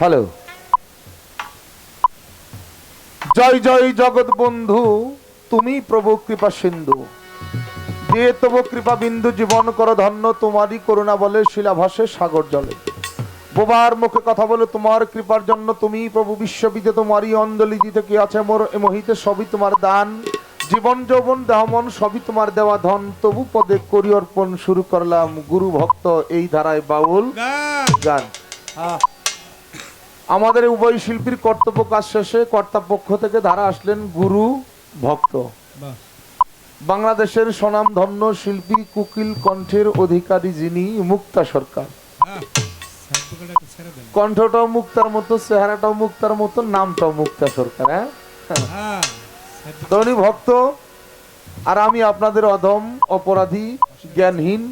Hello, জয় জয় জগৎ বন্ধু, তুমি প্রভু কৃপা সিন্ধু। যে তব কৃপা বিন্দু জীবন করো ধন্য, তোমারই করুণা বলে শিলা ভাসে সাগর জলে। বোবার মুখে কথা বলে তোমার কৃপার জন্য, তুমি প্রভু বিশ্ববিদে তোমারই অঞ্জলি দিতে কি আছে মোর এ মহিতে, সবই তোমার দান। জীবন যৌবন দেহ মন সবই তোমার দেওয়া ধন, তবু পদে করি অর্পণ। শুরু করলাম গুরু ভক্ত এই ধারায় বাউল গান। আমাদের উভয় শিল্পীর কর্তব্য কাজ শেষে কর্তা পক্ষ থেকে ধারা আসলেন গুরু ভক্ত। বাংলাদেশের স্বনাম ধন্য শিল্পী কুকিল কণ্ঠের অধিকারী যিনি, মুক্তা সরকার। কণ্ঠটাও মুক্তার মতো, চেহারাটাও মুক্তার মতো, নামটাও মুক্তা সরকার। হ্যাঁ, ধনী ভক্ত আর আমি আপনাদের অধম অপরাধী জ্ঞানহীন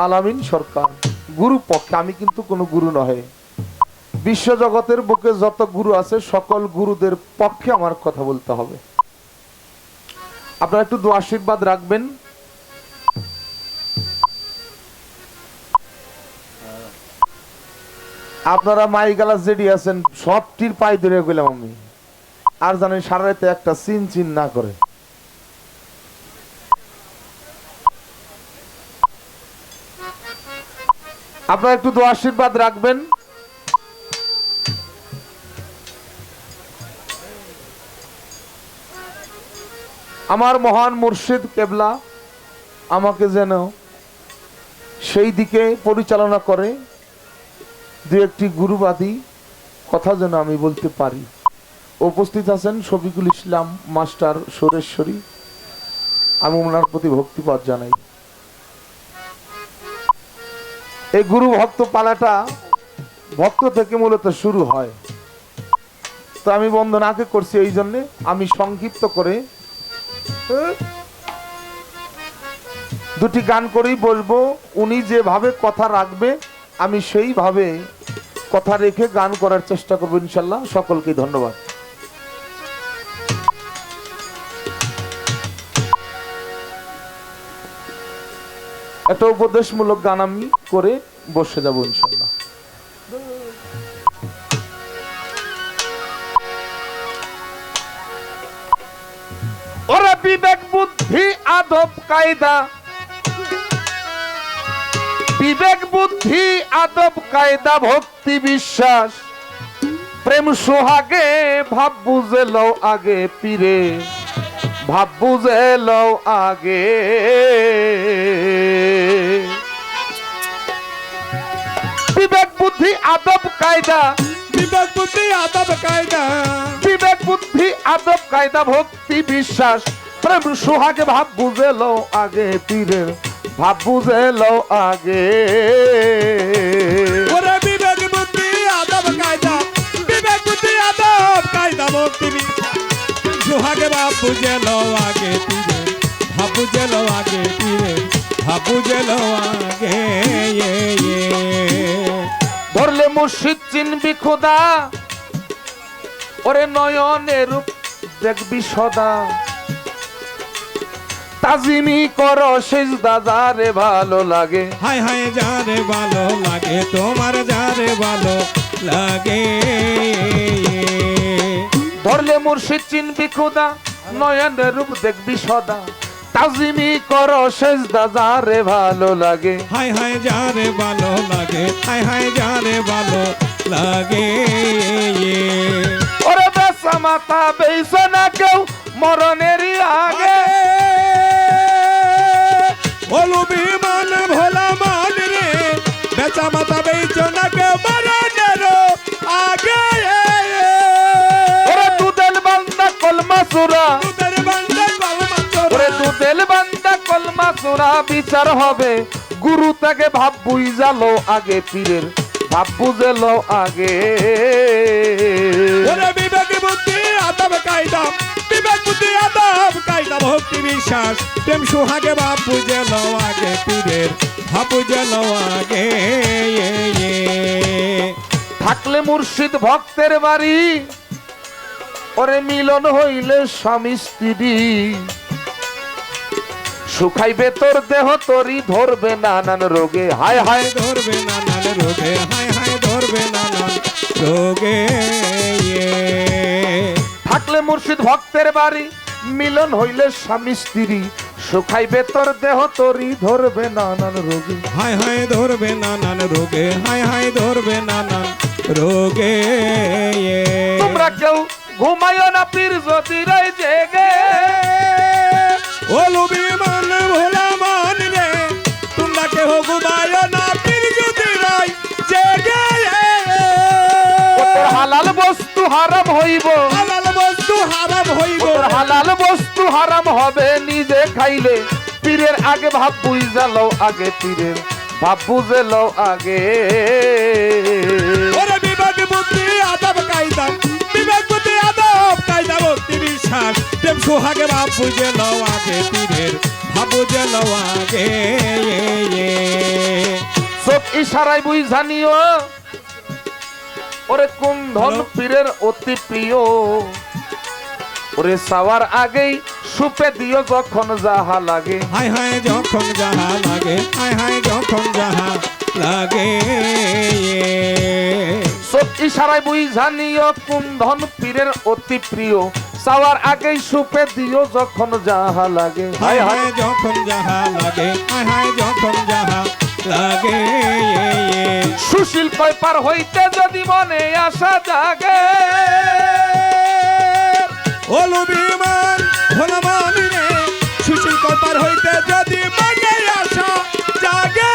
আলামিন সরকার। গুরু পক্ষে, আমি কিন্তু কোনো গুরু নহে। বিশ্ব জগতের বুকে যত গুরু আছে সকল গুরুদের পক্ষে আমার কথা বলতে হবে। আপনারা একটু দোয়া আশীর্বাদ রাখবেন। আপনারা মাই গালা যেটি আছেন সবটির পায়ে ধরে গেলাম আমি, আর জানেন সারা রাতে একটা চিন চিন না করে। আপনারা একটু দোয়া আশীর্বাদ রাখবেন। আমার মহান মুর্শিদ কেবলা আমাকে যেন সেই দিকে পরিচালনা করে, দু একটি গুরুবাদী কথা যেন আমি বলতে পারি। উপস্থিত আছেন শফিকুল ইসলাম মাস্টার সুরেশ্বরী, আমি ওনার প্রতি ভক্তিপাত জানাই। এই গুরু ভক্ত পালাটা ভক্ত থেকে মূলত শুরু হয়, তো আমি বন্দনাকে করছি। এই জন্যে আমি সংক্ষিপ্ত করে দুটি গান করেই বলবো। উনি যেভাবে কথা রাখবে আমি সেইভাবে কথা রেখে গান করার চেষ্টা করবো ইনশাল্লাহ। সকলকে ধন্যবাদ। একটা উপদেশমূলক গান আমি করে বসে যাবো ইনশাল্লাহ। ওরা বিবেক বুদ্ধি আদব কায়দা, বিবেক বুদ্ধি আদব কায়দা ভক্তি বিশ্বাস প্রেম সোহাগে ভাব বুঝে লও আগে পীরে, ভাব বুঝে লও আগে। বিবেক বুদ্ধি আদব কায়দা, বিবেক বুদ্ধি আদব কায়দা, বিবেক বুদ্ধি আদব কায়দা ভক্তি বিশ্বাস প্রেম সোহাগে ভাব বুঝে লও আগে পীরে, ভাব বুঝে লও আগে। ওরে বিবেক বুদ্ধি আদব কায়দা, বিবেক বুদ্ধি আদব কায়দা ভক্তি সোহাগে ভাব বুঝে লও আগে পীরে, ভাব বুঝে লও আগে পীরে, ভাব বুঝে লও আগে। ধরলে মুর্শিদ চিনবি খোদা, ওরে নয়নের রূপ দেখবি সদা, তাজিমি কর সেজদা যারে ভালো লাগে। হায় হায় যারে ভালো লাগে, তোমার যারে ভালো লাগে। ধরলে মুর্শিদ চিনবি খোদা, নয়নের রূপ দেখবি সদা, তাজিমি কর সেজদা যারে ভালো লাগে। হায় হায় যারে ভালো লাগে, হায় হায় যারে ভালো লাগে। ওরে বেসা মাথা বেইছ না কেউ মরণেরই আগে, বলু বিমান ভোলা মান রে, বেচা মাথা বেইছ না কেউ মরণের আগে। ওরে দুদেল বান্দা কলমা সুরা, দুধের বান্দা কলমা চোরা, ওরে দুদেল বান্দা কলমা সুরা বিচার হবে। গুরু তাকে ভাব বুঝালো আগে পীরের, ভাব বুঝেলো আগে। ওরে বিবেক বুদ্ধি আদব কায়দা, বিবেক বুদ্ধি আদব কায়দা ভক্তি বিশ্বাস প্রেম সোহাগে ভাব বুঝে লও আগে পীরের, ভাব বুঝে লও আগে। থাকলে মুর্শিদ ভক্তের বাড়ি, ওরে মিলন হইলে স্বামী স্ত্রী, শুকাইবে তোর দেহ তরি ধরবে নানান রোগে। হায় হায় ধরবে নানান রোগে, হায় হায় ধরবে নানান রোগে। ভক্তের বাড়ি মিলন হইলে স্বামী স্ত্রী সুখাইবে তোর দেহ তরি ধরবে নানান রোগী হায় হায় ধরবে নানান রোগে, হায় হায় ধরবে নানান রোগে। তোমরা কেউ ঘুমাইও না পীর যদি রয় জেগে ও লুবিমান ভোলা মান রে, তোমরা কেহ ঘুমায় না পীর যদি রাই জেগে। তোর হালাল বস্তু হারাম হইব হালাল বস্তু হারাম হইব, তোর হালাল বস্তু হারাম হবে নিজে খাইলে পীরের আগে ভাব বুঝা লও আগে পীরের ভাব বুঝে লও আগে ওরে বিবেক বুদ্ধি আদব কায়দা, বিবেক বুদ্ধি আদব কায়দা ভক্তি বিশ্বাস প্রেম সোহাগে ভাব বুঝে লও আগে পীরের ভাব বুঝে লও আগে। চোখ ইশারায় বুঝা নিও ওরে কোন ধন হ্যালো? পীরের অতি প্রিয় ওরে সাওয়ার আগেই সুপে দিও যখন যাহা লাগে হায় হায় যখন যাহা লাগে, হায় হায় যখন যাহা লাগে। চোখ ইশারায় বুঝা নিও কোন ধন পীরের অতি প্রিয় সাওয়ার আগেই সুপে দিও যখন যাহা লাগে হায় হায় যখন যাহা লাগে, হায় হায় যখন যাহা লাগে। সুশীল কয় পার হইতে যদি মনে আশা জাগে ও লুবিমান ভোলা মান রে, সুশীল কপার হইতে যদি মনে আসা জাগে।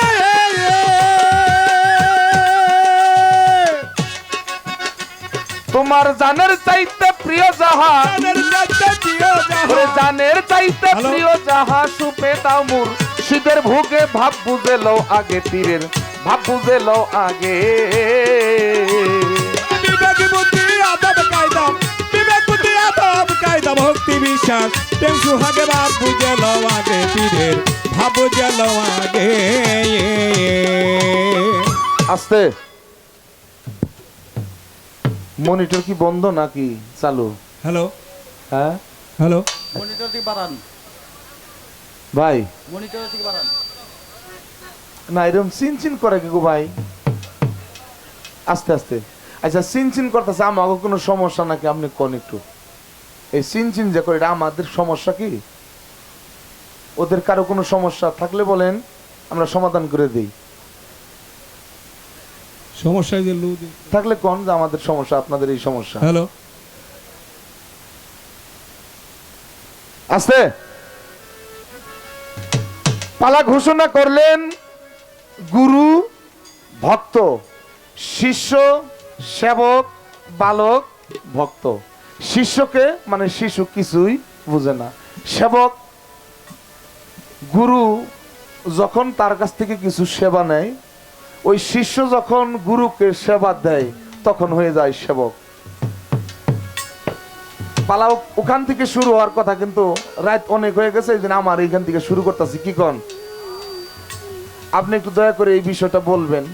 তোমার জানের চাইতে প্রিয় যাহা তাদের কাছে দিও যাহা। ওরে জানের চাইতে হ্যালো? প্রিয় যাহা সুপে দাও মুর শীতের ভুগে ভাব বুঝে লও আগে পীরের ভাব বুঝে লও আগে বিবেক বুদ্ধি আদব কায়দা, বিবেক বুদ্ধি আদব কায়দা ভক্তি বিশ্বাস প্রেম সুহাগে ভাব বুঝে লও আগে পীরের ভাব বুঝে লও আগে। আস্তে মনিটর কি বন্ধ নাকি চালু হ্যালো হ্যাঁ হ্যালো, মনিটর থেকে বাড়ান, ভাই মনিটর থেকে বাড়ান। না এরকম চিনচিন করে কি গো ভাই আস্তে আস্তে আচ্ছা চিনচিন করতেছে আমাকে কোনো সমস্যা নাকি আপনি কোন একটু এই চিনচিন যে করে এটা আমাদের সমস্যা কি ওদের কারো কোনো সমস্যা থাকলে বলেন আমরা সমাধান করে দিই সমস্যা যে লু থাকলে কোন যে আমাদের সমস্যা আপনাদের এই সমস্যা হ্যালো। আস্তে পালা ঘোষণা করলেন গুরু ভক্ত শিষ্য সেবক বালক ভক্ত শিষ্যকে মানে শিশু কিছুই বুঝে না সেবক গুরু যখন তার কাছ থেকে কিছু সেবা নেয় ওই শিষ্য যখন গুরুকে সেবা দেয় তখন হয়ে যায় সেবক পালা ওখান থেকে শুরু হওয়ার কথা কিন্তু রাত অনেক হয়ে গেছে এই জন্য আমার এইখান থেকে শুরু করতেছি কি কন আপনি একটু দয়া করে এই বিষয়টা বলবেন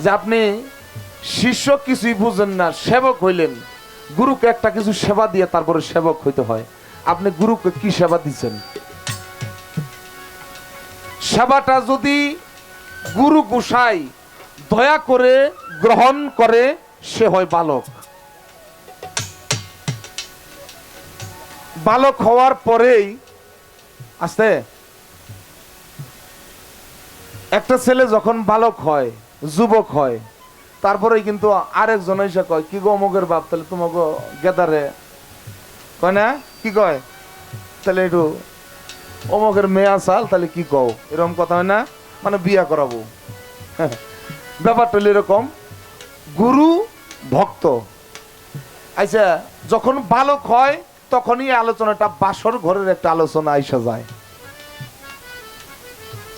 যে আপনি শিষ্য কিছুই বুঝেন না সেবক হইলেন গুরুকে একটা কিছু সেবা দিয়ে তারপরে সেবক হইতে হয় আপনি গুরুকে কি সেবা দিচ্ছেন সেবাটা যদি গুরু গোসাই দয়া করে গ্রহণ করে সে হয় বালক বালক হওয়ার পরেই আস্তে একটা ছেলে যখন বালক হয় যুবক হয় তারপরেই কিন্তু আরেকজন এসে কয় কি গো অমুকের বাপ তাহলে তোমাকে গেদারে কয় না কি কয় তাহলে একটু অমুকের মেয়ে আসাল তাহলে কি কও এরকম কথা হয় না মানে বিয়া করাবো ব্যাপারটা হলো এরকম গুরু ভক্ত আচ্ছা যখন বালক হয় তখনই আলোচনাটা বাসর ঘরের একটা আলোচনা আইসা যায়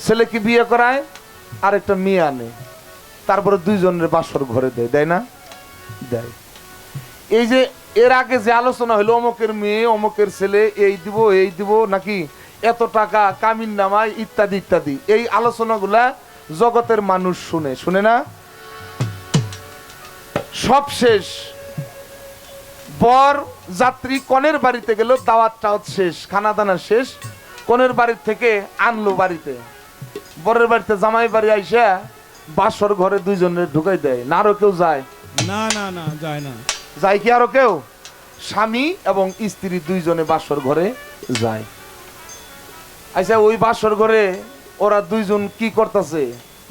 ছেলেকে বিয়ে করায় আর একটা মেয়ে আনে তারপরে দুইজনের বাসর ঘরে দেয় দেয় না দেয় এই যে এর আগে যে আলোচনা হলো অমুকের মেয়ে অমুকের ছেলে এই দিব নাকি এত টাকা কামিন নামায় ইত্যাদি ইত্যাদি এই আলোচনাগুলা জগতের মানুষ শুনে শুনে না সব শেষ বর যাত্রী কনের বাড়িতে গেল দাওয়াত টাওয়াত শেষ খানা দানা শেষ কনের বাড়ির থেকে আনলো বাড়িতে বরের বাড়িতে জামাই বাড়ি আইসা বাসর ঘরে দুইজনের ঢুকাই দেয় না আরো কেউ যায় না না না যায় না যায় কি আরো কেউ স্বামী এবং স্ত্রী দুইজনে বাসর ঘরে যায়। আচ্ছা, ওই বাসর ঘরে ওরা দুইজন কি করতেছে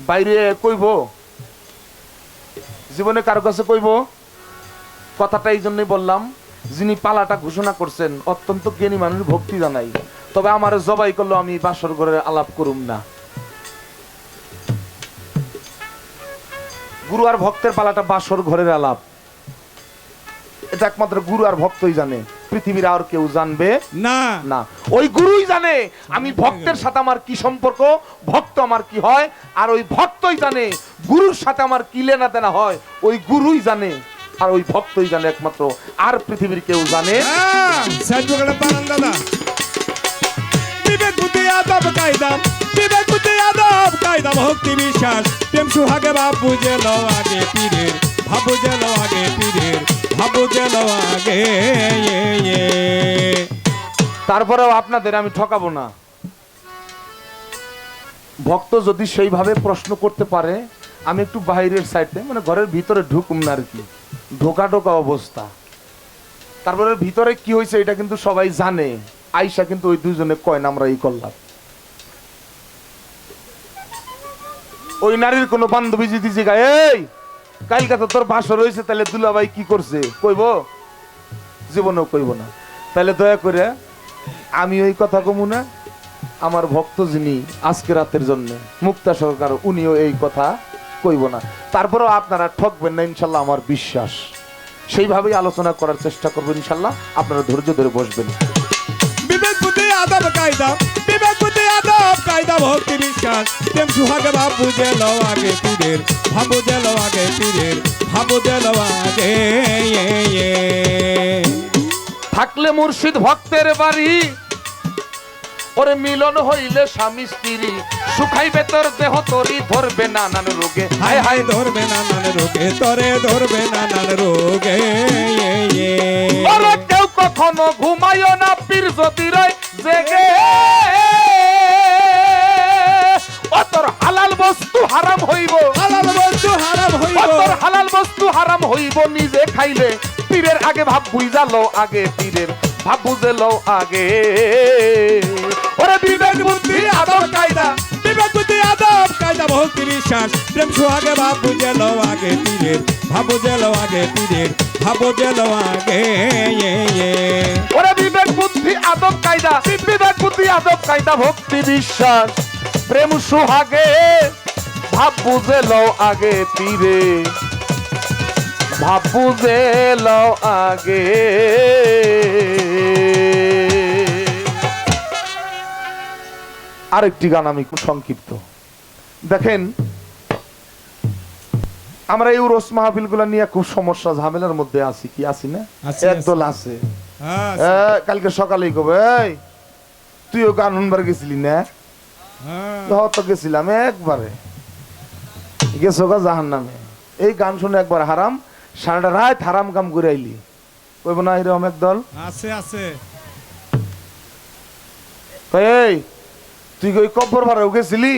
বাইরে কইব? জীবনে কারো কাছে কইব? কথাটা এই জন্যই বললাম, যিনি পালাটা ঘোষণা করছেন অত্যন্ত জ্ঞানী মানুষ, ভক্তি জানাই, তবে আমার জবাই করলো আমি বাসর ঘরে আলাপ করুম না। গুরু আর ভক্তের পালাটা বাসর ঘরের আলাপ, এটা একমাত্র গুরু আর ভক্তই জানে, পৃথিবীর আর কেউ জানবে না। না। ওই গুরুই জানে আমি ভক্তের সাথে আমার কি সম্পর্ক, ভক্ত আমার কি হয়, আর ওই ভক্তই জানে গুরুর সাথে আমার কি লেনা দেনা হয়। ওই গুরুই জানে আর ওই ভক্তই জানে একমাত্র, আর পৃথিবীর কেউ জানে। সাইড পকেটে বানান দাদা। বিবেক বুদ্ধি আদব কায়দা, বিবেক বুদ্ধি আদব কায়দা, ভক্তি বিশ্বাস প্রেম সুহাগে ভাব বুঝে লও আগে পীরের, ভাব বুঝে লও আগে পীরের, ভাব বুঝে লও আগে। তারপরেও আপনাদের আমি ঠকাবো না। ভক্ত যদি সেইভাবে প্রশ্ন করতে পারে, আমি একটু বাইরের সাইডে মানে ঘরের ভিতরে ঢুকুম না আর কি, ঢোকা ঢোকা অবস্থা। তারপরে ভিতরে কি হয়েছে এটা কিন্তু সবাই জানে। আইসা কিন্তু ওই দুজনে কয় না আমরা এই করলাম। ওই নারীর কোনো বান্ধবী যদি জিগায়, এই কালকে তো তোর বাসর রয়েছে, তাহলে দুলাভাই কি করছে কইব? জীবনেও কইব না। তাহলে দয়া করে আমি ওই কথা কমু না, আমার ভক্ত যিনি আজকে রাতের জন্য মুক্তা সরকার, উনিও এই কথা কইব না। তারপরেও আপনারা ঠকবেন না ইনশাল্লাহ, আমার বিশ্বাস। সেইভাবেই আলোচনা করার চেষ্টা করবেন ইনশাল্লাহ, আপনারা ধৈর্য ধরে বসবেন। বিবেক বুদ্ধি আদব কায়দা, বিবেক বুদ্ধি আদব কায়দা, ভক্তি বিশ্বাস প্রেম সুহাগে ভাব বুঝে লও আগে পীরের, ভাব বুঝে লও আগে পীরের, ভাব বুঝে লও আগে। থাকলে মুর্শিদ ভক্তের বাড়ি, ওরে মিলন হইলে স্বামী স্ত্রী, সুখাইবে তোর দেহ তরি, ধরবে নানান রোগে। হায় হায় ধরবে নানান রোগে, তরে ধরবে নানান রোগে। ওরে কেউ কখনো ঘুমাইও না পীর যদি রয় জেগে, ও তোর হালাল বস্তু হারাম হইব, হালাল বস্তু হারাম ও হইব, তোর হালাল বস্তু হারাম হইব নিজে খাইলে। পীরের আগে ভাব বুঝালো আগে পীরের, ভাব বুঝেলো আগে। ওরে বিবেক বুদ্ধি আদব কায়দা, বিবেক বুদ্ধি আদব কায়দা, ভক্তি বিশ্বাস প্রেম সুহাগে ভাব বুঝে লও আগে পীরের, ভাব বুঝে লও আগে পীরের, ভাব বুঝে লও আগে। ওরে বিবেক বুদ্ধি আদব কায়দা, বিবেক বুদ্ধি আদব কায়দা, ভক্তি বিশ্বাস প্রেম সুহাগে ভাব বুঝেলো আগে পীরে, ভাব বুঝেলো আগে। আরেকটি গান আমি খুব সংক্ষিপ্ত। দেখেন, আমরা এই উরস মাহফিল গুলা নিয়ে খুব সমস্যা ঝামেলার মধ্যে আছি, কি আছি না? আছি, একদল আছে হ্যাঁ, কালকে সকালেই কবে, এই তুইও গান শুনবার গেছিলি না? হ্যাঁ। তো গেছিলাম একবারে, গেছো গা জাহান নামে। এই গান শুনে একবার হারাম, সারাটা রাত হারাম কাম করে আইলি, কইব না এরকম একদল। আছে আছে। এই তুই ওই কব্বর ভাড়াও গেছিলি?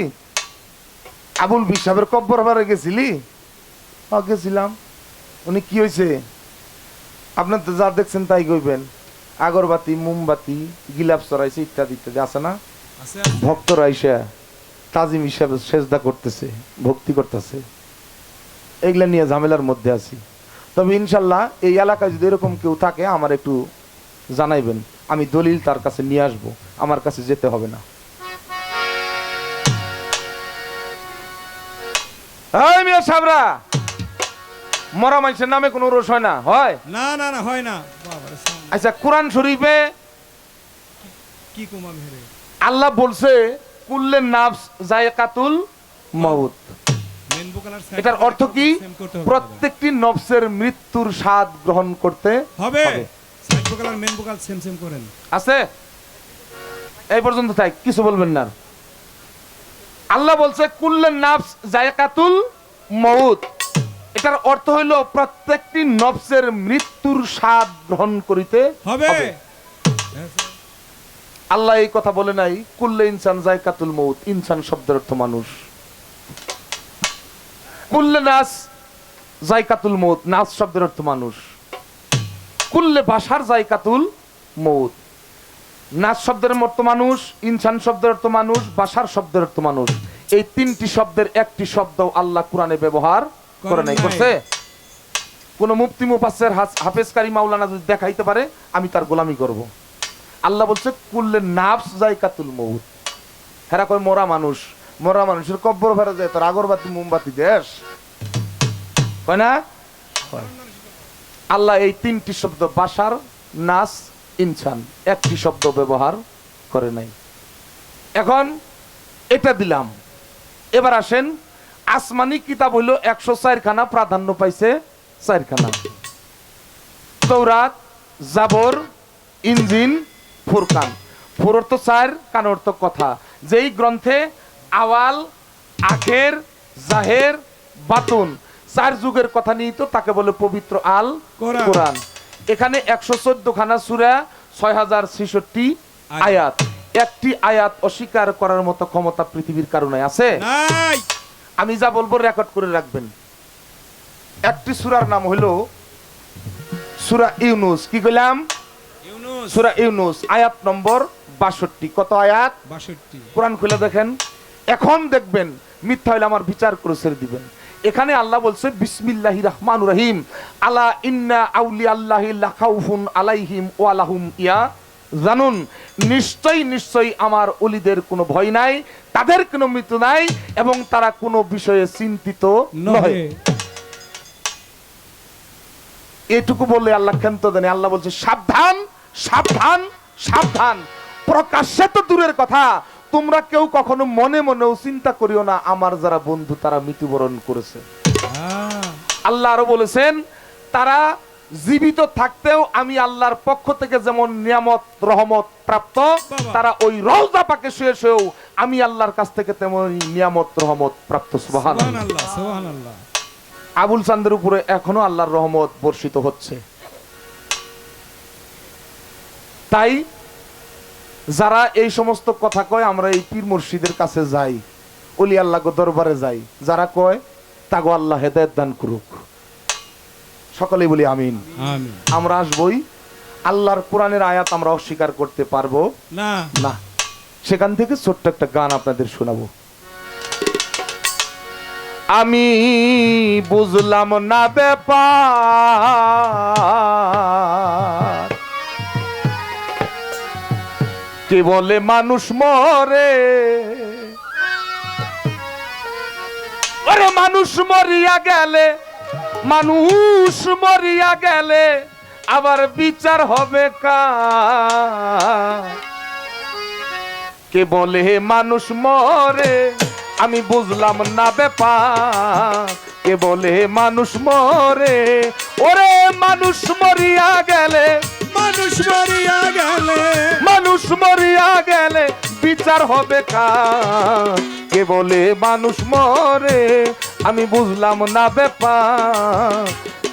আবুল বিশ্বাবের কব্বর ভাড়া গেছিলি? গেছিলাম। উনি কি হয়েছে? আপনার তো যা দেখছেন তাই কইবেন, আগরবাতি মোমবাতি গিলাপ চড়াইছে ইত্যাদি ইত্যাদি, আছে না? আছে। ভক্তরা আইসা তাজিম হিসাবে সেজদা করতেছে, ভক্তি করতেছে, এগুলা নিয়ে ঝামেলার মধ্যে আছি। তবে ইনশাল্লাহ এই এলাকায় যদি এরকম কেউ থাকে আমার একটু জানাইবেন, আমি দলিল তার কাছে নিয়ে আসবো, আমার কাছে যেতে হবে না। এই মিয়া সাহেবরা, মরা মানুষের নামে কোনো রোষ হয় না? হয় না না না, হয় না। বাবারে সামনে। আচ্ছা, কোরআন শরীফে কি কুমা মেরে আল্লাহ বলছে কুল্লে নাফস যায়কাতুল মাউত। মেন বোকালার সাইড, এটার অর্থ কি? সেম করতে হবে। প্রত্যেকটি নফসের মৃত্যুর স্বাদ গ্রহণ করতে হবে। হবে। সাইড বোকালার মেন বোকাল সেম সেম করেন। আছে এই পর্যন্ত তাই, কিছু বলবেন না। আল্লাহ বলছে কুল্লে নাফস যায়কাতুল মাউত, এটার অর্থ হইল প্রত্যেকটি নফসের মৃত্যুর স্বাদ গ্রহণ করিতে হবে। হবে। আল্লাহ এই কথা বলে নাই কুল্লে ইনসান যায়কাতুল মাউত, ইনসান শব্দের অর্থ মানুষ। কুল্লে নাস যায়কাতুল মাউত, নাস শব্দের অর্থ মানুষ। কুল্লে বাসার জায়কাতুল মউত। নাস শব্দের অর্থ মানুষ, ইনসান শব্দের অর্থ মানুষ, বাসার শব্দের অর্থ মানুষ। এই তিনটি শব্দের একটি শব্দ আল্লাহ কোরআনে ব্যবহার করে নাই। করছে? কোন মুফতি মুফাসসির হাফেজ কারি মাওলানা যদি দেখাইতে পারে আমি তার গোলামি করব। আল্লাহ বলছে কুল্লে নাফস জায়কাতুল মউত। হেরা কয় মরা মানুষ, মরা মানুষের কব্বর ফেরা যায় তোর আগরবাতি মোমবাতি দেশ কয় না? আল্লাহ এই তিনটি শব্দ বাসার, নাস, ইনসান একটি শব্দ ব্যবহার করে নাই। এখন এটা দিলাম। এবার আসেন, আসমানি কিতাব হইল 104 খানা, প্রাধান্য পাইছে 4 খানা। তৌরাত, জাবর, ইনজিল, ফুরকান। ফুর অর্থ 4, কান অর্থ কথা। যেই গ্রন্থে আওয়াল, আখের, জাহের, বাতুন 4 যুগের কথা নিহিত তাকে বলে পবিত্র আল কোরআন। এখানে 114 খানা সূরা, 6066 আয়াত। একটি আয়াত অস্বীকার করার মতো ক্ষমতা পৃথিবীর কারণে আছে নাই। আমি যা বলবো রেকর্ড করে রাখবেন। একটি সূরার নাম হলো সূরা ইউনূস। কি কইলাম? ইউনূস। সূরা ইউনূস, আয়াত নম্বর 62। কত আয়াত? 62। কোরআন খুলে দেখেন। এখন দেখবেন মিথ্যা হইলে আমার বিচার করে ছেড়ে দিবেন। এখানে আল্লাহ বলছে বিসমিল্লাহির রহমানির রহিম, আলা ইন্না আউলিয়া আল্লাহি লা খাউফুন আলাইহিম ওয়া লাহুম ইয়াহজানুন। নিশ্চয়ই নিশ্চয়ই আমার ওলিদের কোনো ভয় নাই, তাদের কোনো মৃত্যু নাই এবং তারা কোনো বিষয়ে চিন্তিত নয়। এটুকু বললে আল্লাহ ক্ষান্ত দেন। আল্লাহ বলছে সাবধান সাবধান সাবধান। প্রকাশ্যে তো দূরের কথা, তোমরা কেউ কখনো মনে মনেও চিন্তা করিও না আমার যারা বন্ধু তারা মৃত্যুবরণ করেছে। আল্লাহ আরো বলেছেন তারা জীবিত থাকতেও আমি আল্লাহর পক্ষ থেকে যেমন নিয়ামত রহমত প্রাপ্ত, তারা ওই রওজা পাকে শুয়ে শুয়েও আমি আল্লাহর কাছ থেকে তেমন নিয়ামত রহমত প্রাপ্ত। সুবহানাল্লাহ সুবহানাল্লাহ। আবুল চান্দের উপরে এখনো আল্লাহর রহমত বর্ষিত হচ্ছে। তাই যারা এই সমস্ত কথা কয় আমরা এই পীর মুর্শিদের কাছে যাই, ওলি আল্লাহ দরবারে যাই, যারা কয় তাগো আল্লাহ হেদায়েত দান করুক। সকলেই বলি আমিন। আমিন। আমরা আসবই, আল্লাহর কোরআনের আয়াত আমরা অস্বীকার করতে পারবো না না। সেখান থেকে ছোট্ট একটা গান আপনাদের শোনাবো। আমি বুঝলাম না ব্যাপার, কে বলে মানুষ মরে, ওরে মানুষ মরিয়া গেলে, মানুষ মরিয়া গেলে আবার বিচার হবে কার? কে বলে মানুষ মরে, আমি বুঝলাম না ব্যাপার, কে বলে মানুষ মরে, ওরে মানুষ মরিয়া গেলে, মানুষ মরিয়া গেলে, মানুষ মরিয়া গেলে বিচার হবে কার? কে বলে মানুষ মরে, আমি বুঝলাম না ব্যাপার,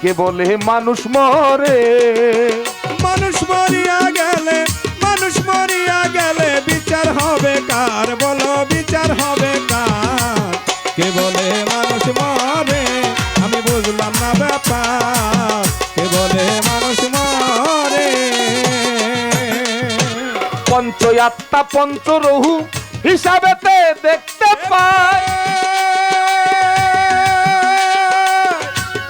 কে বলে মানুষ মরে। মানুষ মরিয়া গেলে, মানুষ মরিয়া গেলে বিচার হবে কার? বলো বিচার হবে কার? কে বলে মানুষ মরে, আমি বুঝলাম না ব্যাপার, কে বলে মানুষ মরে। পঞ্চয়াত্মা পঞ্চরহু হিসাবেতে দেখতে পাই,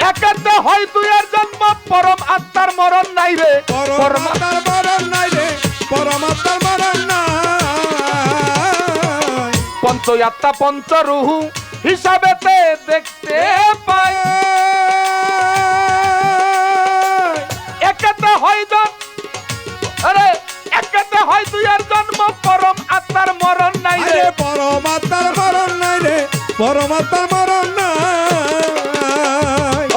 একাতে হয় দুইয়ের জন্ম, পরম আত্মার মরণ নাই রে, পরম আত্মার মরণ নাই রে, পরম আত্মার মরণ নাই। পঞ্চয়াত্মা পঞ্চরহু হিসাবেতে দেখতে পাই, একাতে হয় আরে একাতে হয় দুইয়ের জন্ম, পরম আত্মার মরণ নাই রে, পরম আত্মার মরণ নাই রে, পরম আত্মার মরণ নাই।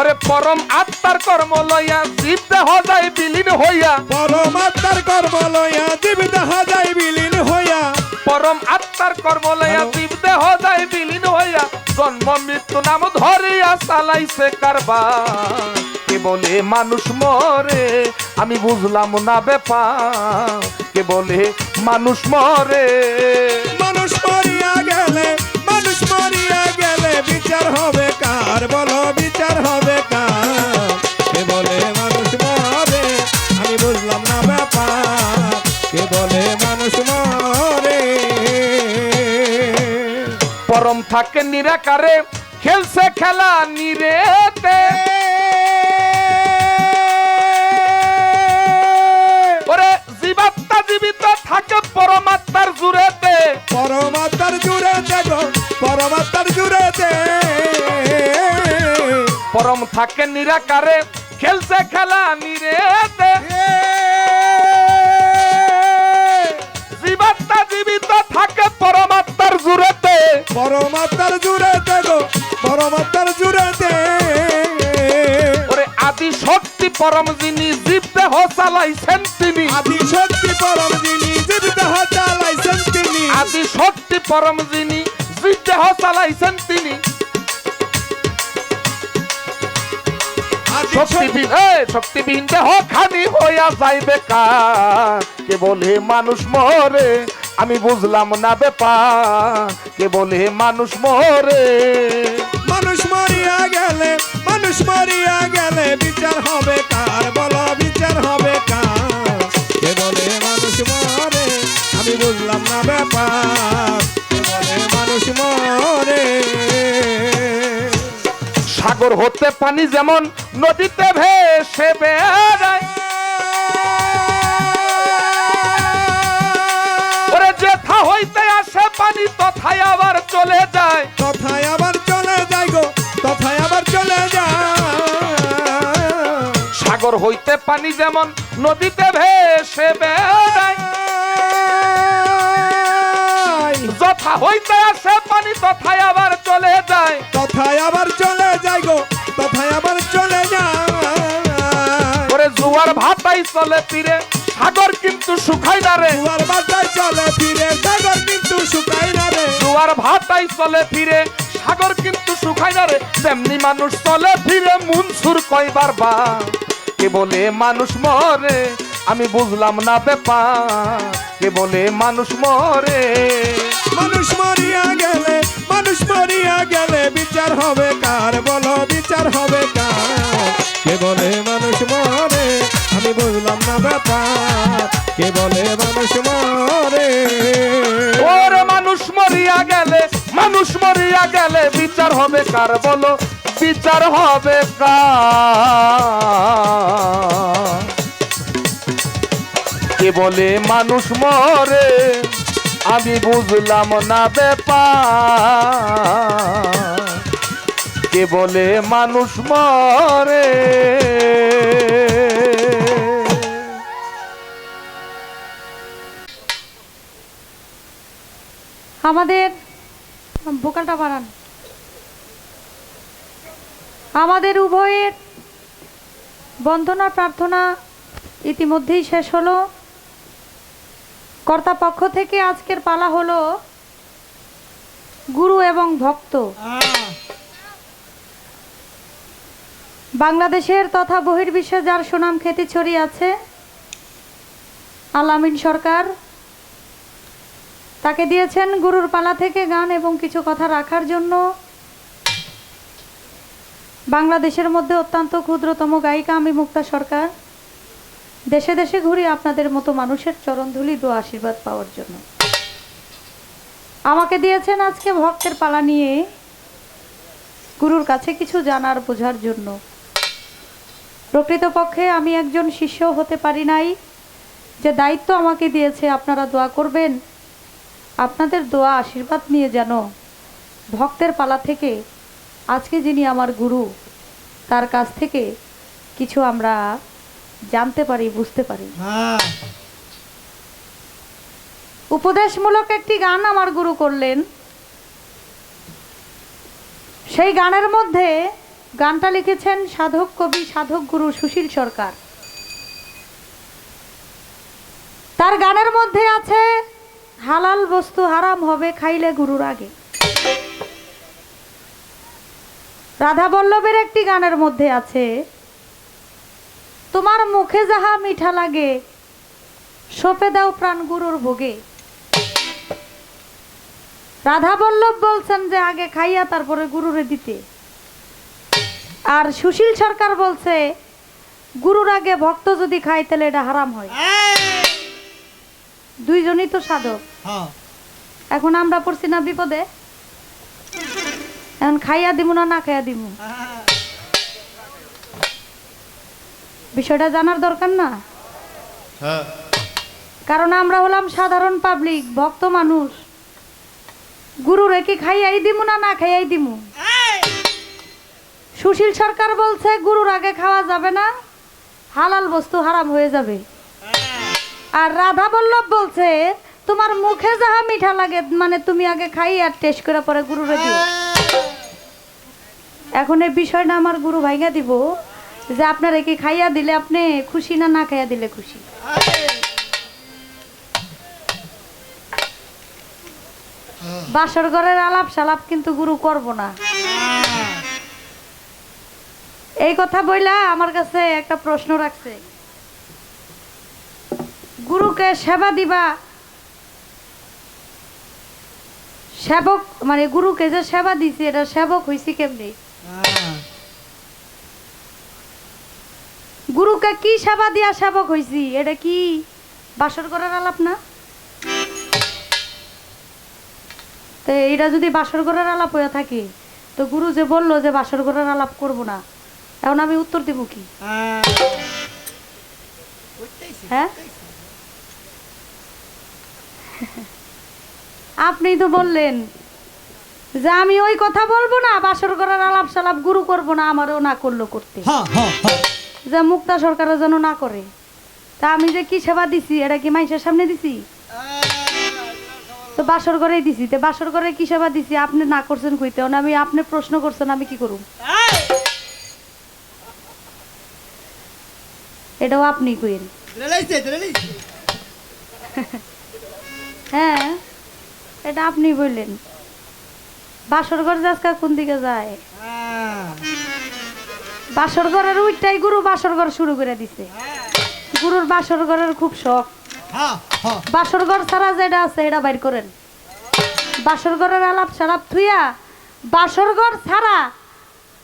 ওরে পরম আত্মার কর্ম লইয়া জীব দেহ যায় বিলীন হইয়া, পরম আত্মার কর্ম লইয়া জীব দেহ যায় বিলীন হইয়া, পরম আত্মার কর্ম লইয়া জীব দেহ যায় বিলীন হইয়া, জন্ম মৃত্যু নাম ধরিয়া চালাইছে কারবার। কে বলে মানুষ মরে, আমি বুঝলাম না ব্যাপার, কে বলে মানুষ মরে। মানুষ মরিয়া গেলে, মানুষ মরিয়া গেলে বিচার হবে কার? বলো বিচার হবে কার? কে বলে মানুষ মরে, থাকে নিরাকারে খেলছে খেলা নিরেতে ওরে জীবাত্মা জীবিত থাকে পরমাত্মার জুড়েতে পরমাত্মার জুড়েতে গো পরমাত্মার জুড়েতে পরম থাকে নিরাকারে খেলছে খেলা নিরেতে জীবাত্মা জীবিত থাকে পরমাত্মার জুড়েতে পরমাত্মার জুড়েতে গো পরমাত্মার জুড়েতে ওরে আদি শক্তি পরম যিনি জীব দেহ চালাইছেন তিনি আদি শক্তি পরম যিনি জীব দেহ চালাইছেন তিনি আদি শক্তি পরম যিনি জীব দেহ চালাইছেন তিনি শক্তিবিহীন দেহ খানি হইয়া যাইবে কার কে বলে মানুষ মরে আমি বুঝলাম না ব্যাপার কে বলে মানুষ মরে মানুষ মরিয়া গেলে বিচার হবে কার বলো বিচার হবে কার কে বলে মানুষ মরে আমি বুঝলাম না ব্যাপার কে বলে মানুষ মরে সাগর হতে পানি যেমন নদীতে ভেসে বেড়ায় ওরে যেথা হইতে আসে পানি তথায় আবার চলে যায় তথায় আবার চলে যায় গো তথায় আবার চলে যায় সাগর হইতে পানি যেমন নদীতে ভেসে বেড়ায় যথা হইতে আসে পানি তথায় আবার চলে যায় তথায় আবার চলে যায় গো তথায় আবার চলে যায় ওরে জোয়ার ভাটাই চলে ফিরে সাগর কিন্তু শুকায় না রে জোয়ার ভাটাই চলে ফিরে সাগর কিন্তু শুকায় না রে জোয়ার ভাটাই চলে ফিরে সাগর কিন্তু শুকায় না রে তেমনি মানুষ চলে ফিরে মুনসুর কয়বার বা কে বলে মানুষ মরে আমি বুঝলাম না ব্যাপার কে বলে মানুষ মরে মানুষ মরিয়া গেলে বিচার হবে কার বলো বিচার হবে কার কে বলে মানুষ মরে আমি বুঝলাম না ব্যাপার কে বলে মানুষ মরে ওরে মানুষ মরিয়া গেলে বিচার হবে কার বলো বিচার হবে কার কে বলে মানুষ মরে আমি বুঝলাম না ব্যাপার কে বলে মানুষ মরে আমাদের ভোকালটা বাড়ান আমাদের উভয়ের বন্দনা প্রার্থনা ইতিমধ্যেই শেষ হলো কর্তা পক্ষ থেকে আজকের পালা হলো গুরু এবং ভক্ত বাংলাদেশের তথা বহির্বিশ্বে যার সুনাম খ্যাতি ছড়িয়ে আছে আলামিন সরকার তাকে দিয়েছেন গুরুর পালা থেকে গান এবং কিছু কথা রাখার জন্য বাংলাদেশের মধ্যে অত্যন্ত ক্ষুদ্রতম গায়িকা আমি মুক্তা সরকার দেশে দেশে ঘুরি আপনাদের মতো মানুষের চরণধুলি দোয়া আশীর্বাদ পাওয়ার জন্য আমাকে দিয়েছেন আজকে ভক্তের পালা নিয়ে গুরুর কাছে কিছু জানার বোঝার জন্য প্রকৃতপক্ষে আমি একজন শিষ্য হতে পারি নাই যে দায়িত্ব আমাকে দিয়েছে আপনারা দোয়া করবেন আপনাদের দোয়া আশীর্বাদ নিয়ে যেন ভক্তের পালা থেকে আজকে যিনি আমার গুরু তার কাছ থেকে কিছু আমরা জানতে পারি বুঝতে পারি উপদেশমূলক একটি গান আমার গুরু করলেন সেই গানের মধ্যে গানটা লিখেছেন সাধক কবি সাধক গুরু সুশীল সরকার তার গানের মধ্যে আছে হালাল বস্তু হারাম হবে খাইলে গুরুর আগে রাধা বল্লভের একটি গানের মধ্যে আছে তোমার মুখে যাহা মিঠা লাগে সপে দাও প্রাণ গুরুর ভোগে রাধা বল্লভ বলছেন যে আগে খাইয়া তারপরে গুরুরে দিতে আর সুশীল সরকার বলছে গুরুর আগে ভক্ত যদি খায় তাহলে এটা হারাম হয় দুইজনই তো সাধক এখন আমরা পড়ছি না বিপদে এখন খাইয়া দিমু না না খাইয়া দিমু বিষয়টা জানার দরকার না? কারণ আমরা হলাম সাধারণ পাবলিক, ভক্ত মানুষ। গুরু রেখে খাইয়াই দিমু না না খাইয়াই দিমু? সুশীল সরকার বলছে গুরুর আগে খাওয়া যাবে না, হালাল বস্তু হারাম হয়ে যাবে। আর রাধা বল্লভ বলছে তোমার মুখে যাহা মিঠা লাগে মানে তুমি আগে খাই আর টেস্ট করে পরে গুরুরে দিও। এখন এই বিষয়টা আমার গুরু ভাইগা দিব যে আপনার কি খাইয়া দিলে আপনি খুশি না না খাইয়া দিলে খুশি। বাসর ঘরের আলাপ সালাপ কিন্তু গুরু করব না, এই কথা বইলা আমার কাছে একটা প্রশ্ন রাখছে। গুরুকে সেবা দিবা, সেবক মানে গুরুকে যে সেবা দিছি এটা সেবক হইছি কেমনি? গুরুকে কি সেবা দিয়া সেবক হইছি? এটা কি বাসর করার আলাপ না? তো এটা যদি বাসর করার আলাপ হয়ে থাকে তো গুরু যে বললো যে বাসর করার আলাপ করব না, এখন আমি উত্তর দিব কি? হ্যাঁ, আপনি তো বললেন যে আমি ওই কথা বলবো না, বাসর করার আলাপ সালাপ গুরু করব না, আমারও না করলো করতে, যে মুক্তা সরকারও যেন না করে। তা আমি যে কি সেবা দিছি এটা কি মানুষের সামনে দিছি? তো বাসর ঘরেই দিছি। তো বাসর ঘরে কি সেবা দিছি আপনি না করছেন কইতে, আমি আপনি প্রশ্ন করছেন আমি কি করব? এটাও আপনি কইেন। হ্যাঁ, এটা আপনি বললেন। বাসর ঘর আজকাল কোন দিকে যায়? বাসর ঘরের ওইটাই গুরু বাসর ঘর শুরু করে দিছে। গুরুর বাসর ঘরের খুব শখ। বাসর ঘর ছাড়া যেটা আছে এটা বাইর করেন। বাসর ঘরের আলাপ সালাপ থুইয়া বাসর ঘর ছাড়া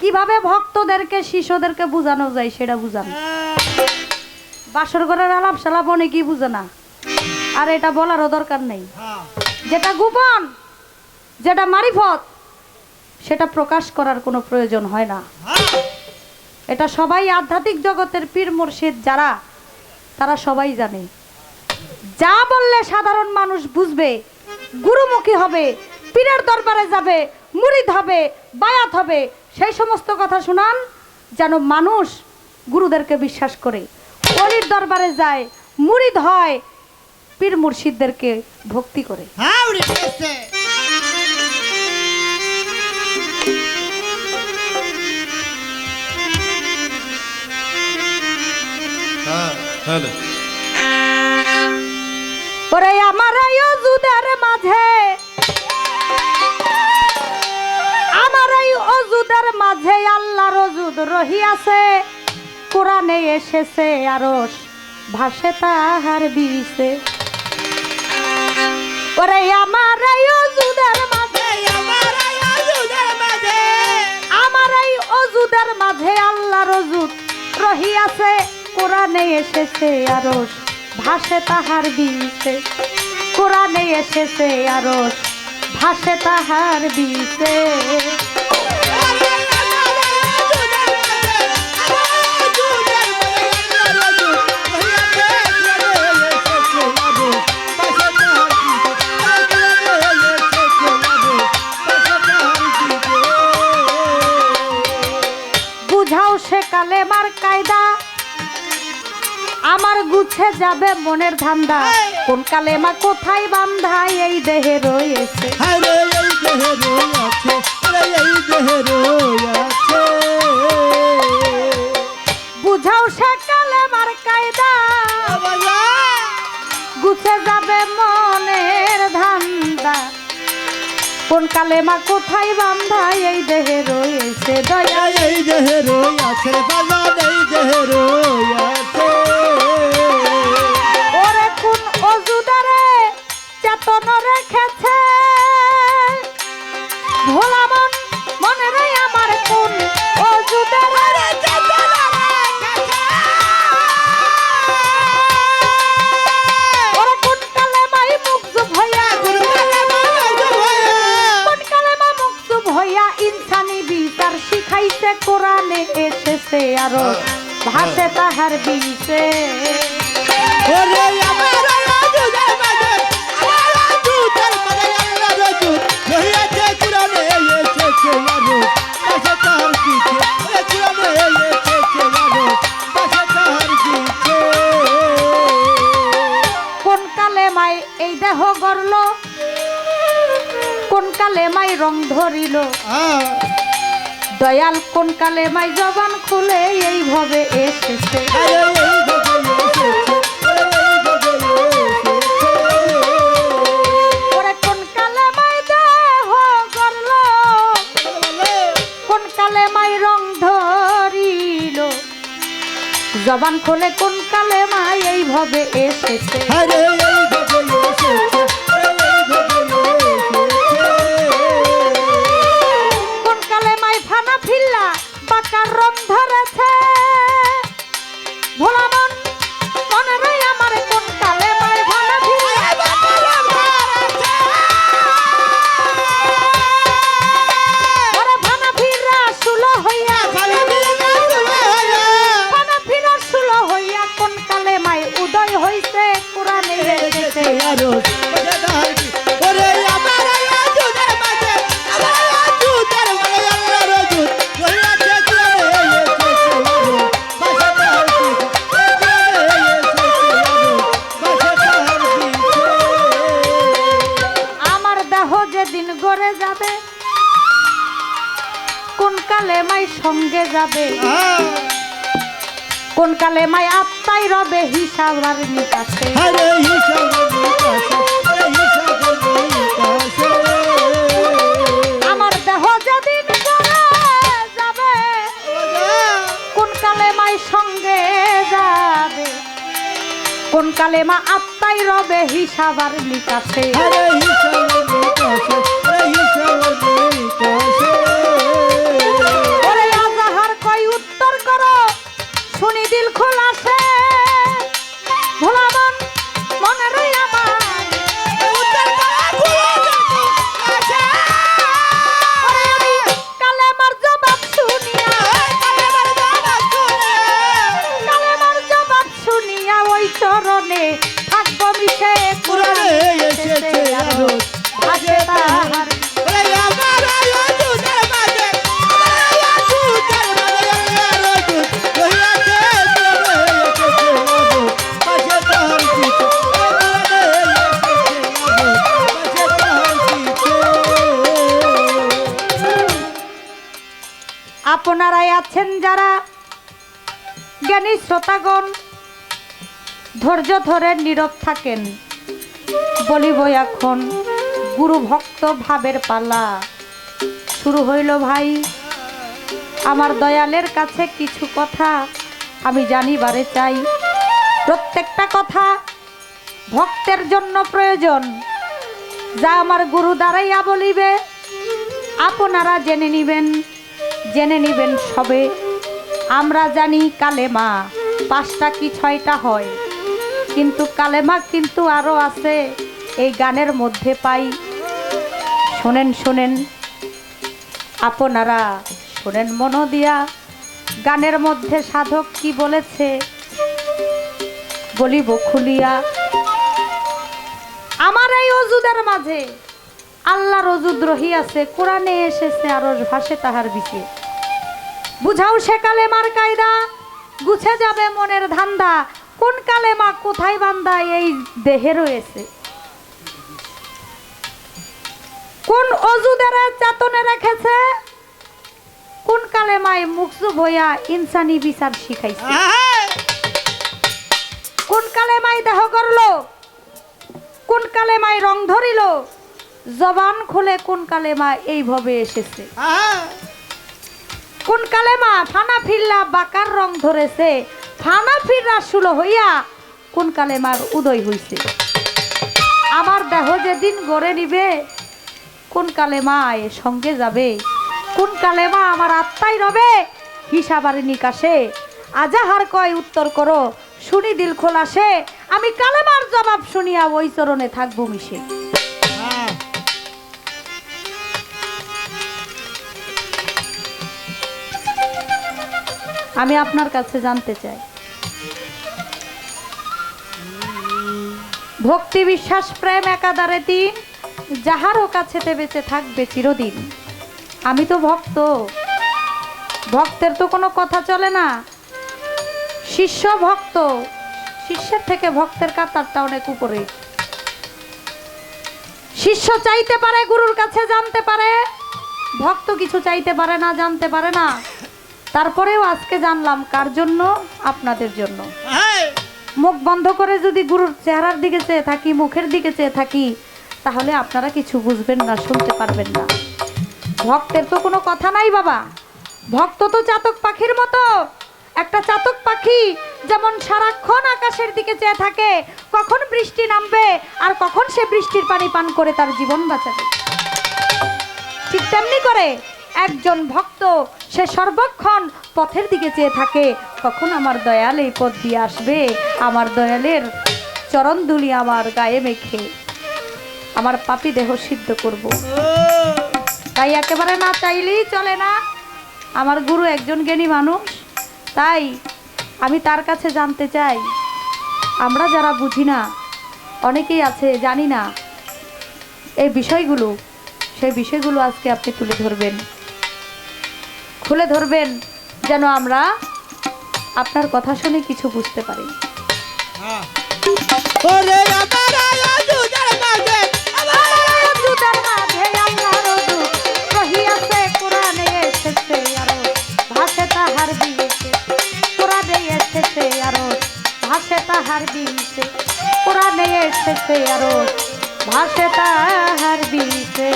কিভাবে ভক্তদেরকে শিষ্যদেরকে বুঝানো যায় সেটা বুঝান। বাসর ঘরের আলাপ সালাপ অনেকেই বুঝে না, আর এটা বলারও দরকার নেই। যেটা গোপন, যেটা মারিফত, সেটা প্রকাশ করার কোনো প্রয়োজন হয় না। এটা সবাই আধ্যাত্মিক জগতের পীর মুর্শিদ যারা, তারা সবাই জানে। যা বললে সাধারণ মানুষ বুঝবে, গুরুমুখী হবে, পীরের দরবারে যাবে, মুরিদ হবে, বায়াত হবে, সেই সমস্ত কথা শুনান যেন মানুষ গুরুদেরকে বিশ্বাস করে, অলির দরবারে যায়, মুরিদ হয়, পীর মুর্শিদদেরকে ভক্তি করে। ওরে আমার এই অজুদের মাঝে, আমার এই অজুদের মাঝে আল্লাহর অজুদ রহিয়াছে, কোরআনে এসেছে আরশ ভাসে তাহার বিষে। ওরে আমার এই অজুদের মাঝে, আমার এই অজুদের মাঝে আল্লাহর অজুদ রহিয়াছে, কোরআনে এসেছে আরশ ভাসে তাহার বিষে। কোরআনে এসেছে আরশ ভাসে তাহার বিষে। বুঝাও সে কালেমার কায়দা, আমার গুছে যাবে মনের ধান্দা, কোন কালেমা কোথায় বান্ধা এই দেহে রয়েছে। বুঝাও সে কালেমার কায়দা, গুছে যাবে মনের ধান্দা, কোন কালেমা কোথায় বান্ধা এই দেহে রয়েছে। দয়া এই দেহে রয়েছে, এই দেহে রয়েছে। ওরে কোন অজুদারে চেতন রেখেছে, ভোলা মন মনে রে আমার কোন অজুদারে চেতন রেখেছে। ওরে কোন কালেমাই মুক্ত ভয়া, কোন কালেমা মুক্ত ভয়া ইনসা কোরআনে এসেছে আরো ভাসে তাহার বিষে। ওরে আমার রাজুদের মাঝে আমার রাজুদের মাঝে আল্লাহ রাজুদ রহিয়াছে কুরআনে এসেছে আরো ভাসে তাহার বিষে। ওরে কুরআনে এসেছে আরো ভাসে তাহার বিষে। কোন কালে মাই এই দেহ গড়ল, কোন কালে মাই রং ধরিল, দয়াল কোন কালে মাই জবান খুলে এইভাবে এসেছে। ওরে কোন কালে মাই দেহ গড়ল, কোন কালে মাই রং ধরিল, জবান খুলে কোন কালে মাই এইভাবে এসেছে। কোন কালে মাই ফানা ফিল্লা বাঁকার রং ধরেছে, ভোলা মন মনে রই আমার কোন কালে মাই ফানা ফিল্লা বাঁকার রং ধরেছে। ওরে ফানা ফিরা শুলো হইয়া, ফানা ফিরা শুলো হইয়া কোন কালে মাই উদয় হইছে কোরআনে এসেছে। ওরে আমার রাজুদের মাঝে আমার রাজুদের মাঝে আল্লাহ রাজুদ রহিয়াছে কুরআনে এসেছে আরো ভাসে তাহার বিষে। কুরআনে এসেছে আরো ভাসে তাহার বিষে। আমার দেহ যেদিন গড়ে যাবে কোন কালে মাই সঙ্গে যাবে, কোন কালে মাই আত্মাই রবে হিসাব আর নিকাশে। আরে হিসাবের নিকাশে, আরে হিসাবের নিকাশে। আমার দেহ যেদিন গড়ে যাবে কোন কালে মাই সঙ্গে যাবে, কোন কালে মা আত্মাই রবে হিসাব আর নিকাশে। আরে হিসাবের নিকাশে, আরে হিসাবের নিকাশে। ওরে আজাহার কই উত্তর করো শুনি দিল খোলাসে, ভোলা মন মনে রই আমার উত্তর করো খোলাসে। ওরে আমি কালেমার জবাব শুনিয়া, কালেমার জবাব শুনিয়া ওই চরণে থাকবো মিশে কুরআনে এসেছে আরো ভাসে তাহার। ওরে আমার রাজুদের মাঝে আমার রাজুদের মাঝে আল্লাহ রাজুদ রহিয়াছে কুরআনে এসেছে আরো ভাসে তাহার বিষে। কুরআনে এসেছে আরো ভাসে তাহার বিষে। আপনারাই আছেন যারা জ্ঞানী শ্রোতাগণ, ধৈর্য ধরে নীরব থাকেন। বলিব এখন গুরু ভক্ত ভাবের পালা শুরু হইল ভাই। আমার দয়ালের কাছে কিছু কথা আমি জানিবারে চাই। প্রত্যেকটা কথা ভক্তের জন্য প্রয়োজন, যা আমার গুরু দাঁড়াইয়া বলিবে আপনারা জেনে নিবেন সবে। আমরা জানি কালেমা 5টা কি 6টা হয়, কিন্তু কালেমা কিন্তু আরো আছে, এই গানের মধ্যে পাই। শোনেন আপনারা শোনেন মন দিয়া, গানের মধ্যে সাধক কি বলেছে বলিব খুলিয়া। আমার এই অজুদের মাঝে আল্লাহর অজুদ রহিয়াছে, কোরআনে এসেছে আরো ভাসে তাহার বিষে। বুঝাও সে কালেমার কায়দা, গুছে যাবে মনের ধান্দা, কোন কালেমা কোথায় বান্দা এই দেহে রয়েছে, কোন অজুদের চেতনে রেখেছে, কোন কালেমায় মুকসুব হইয়া ইনসানি বিচার শিখাইছে, কোন কালেমায় দেহ করল, কোন কালেমায় রং ধরিল, জবান খুলে কোন কালেমা এইভাবে এসেছে, কোন কালেমা ফানা ফিরলা বাকার রং ধরেছে, ফানা ফিররা শুলো হইয়া কোন কালেমার উদয় হইছে। আমার দেহ যেদিন গড়ে নিবে কোন কালেমা এ সঙ্গে যাবে, কোন কালেমা আমার আত্মাই রবে হিসাব আর নিকাশে। আজাহার কয় উত্তর করো শুনি দিল খোলাসে, আমি কালেমার জবাব শুনিয়া ওই চরণে থাকবো মিশে। আমি আপনার কাছে জানতে চাই, ভক্তি বিশ্বাস প্রেম একাধারে তিন, যাহারও কাছেতে বেঁচে থাকবে চিরদিন। আমি তো ভক্ত, ভক্তের তো কোনো কথা চলে না। শিষ্য ভক্ত, শিষ্যের থেকে ভক্তের কাতারটা অনেক উপরে। শিষ্য চাইতে পারে গুরুর কাছে, জানতে পারে, ভক্ত কিছু চাইতে পারে না, জানতে পারে না। তারপরেও আজকে জানলাম কার জন্য? আপনাদের জন্য। মুখ বন্ধ করে যদি গুরুর চেহারার দিকে চেয়ে থাকি, মুখের দিকে চেয়ে থাকি, তাহলে আপনারা কিছু বুঝবেন না, শুনতে পারবেন না। ভক্তের তো কোনো কথা নাই বাবা। ভক্ত তো চাতক পাখির মতো। একটা চাতক পাখি যেমন সারাক্ষণ আকাশের দিকে চেয়ে থাকে, কখন বৃষ্টি নামবে আর কখন সে বৃষ্টির পানি পান করে তার জীবন বাঁচাবে, ঠিক তেমনি করে একজন ভক্ত সে সর্বক্ষণ পথের দিকে চেয়ে থাকে, কখন আমার দয়াল এই পথ দিয়ে আসবে, আমার দয়ালের চরণ ধুলি আমার গায়ে মেখে আমার পাপী দেহ সিদ্ধ করব। তাই একেবারে না চাইলেই চলে না। আমার গুরু একজন জ্ঞানী মানুষ, তাই আমি তার কাছে জানতে চাই। আমরা যারা বুঝি না, অনেকেই আছে জানি না এই বিষয়গুলো, সেই বিষয়গুলো আজকে আপনি তুলে ধরবেন, খুলে ধরবেন, যেন আমরা আপনার কথা শুনে কিছু বুঝতে পারি। ওরে আমার আয়ুধার মাঝে, আমার দুটার মাঝে আল্লাহর দূত রহিয়াছে, কোরআনে এসেছে আরো ভাষে তাহার বিছে, কোরআনে এসেছে আরো ভাষে তাহার বিছে, কোরআনে এসেছে আরো ভাষে তাহার বিছে।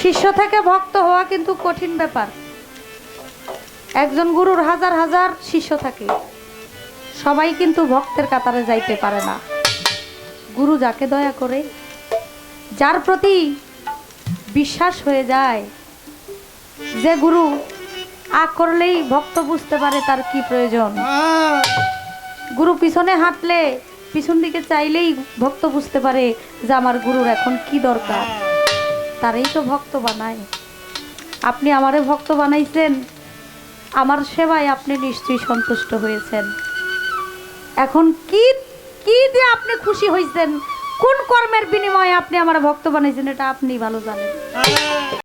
শিষ্য থেকে ভক্ত হওয়া কিন্তু কঠিন ব্যাপার। একজন গুরুর হাজার হাজার শিষ্য থাকে, সবাই কিন্তু ভক্তের কাতারে যাইতে পারে না। গুরু যাকে দয়া করে, যার প্রতি বিশ্বাস হয়ে যায়, যে গুরু আগ করলেই ভক্ত বুঝতে পারে তার কি প্রয়োজন। গুরু পিছনে হাঁটলে, পিছন দিকে চাইলেই ভক্ত বুঝতে পারে যে আমার গুরুর এখন কি দরকার, তারই তো ভক্ত বানায়। আপনি আমারে ভক্ত বানাইছেন, আমার সেবায় আপনি নিশ্চয়ই সন্তুষ্ট হয়েছেন। এখন কি কি দিয়ে আপনি খুশি হয়েছেন, কোন কর্মের বিনিময়ে আপনি আমার ভক্ত বানাইছেন, এটা আপনি ভালো জানেন।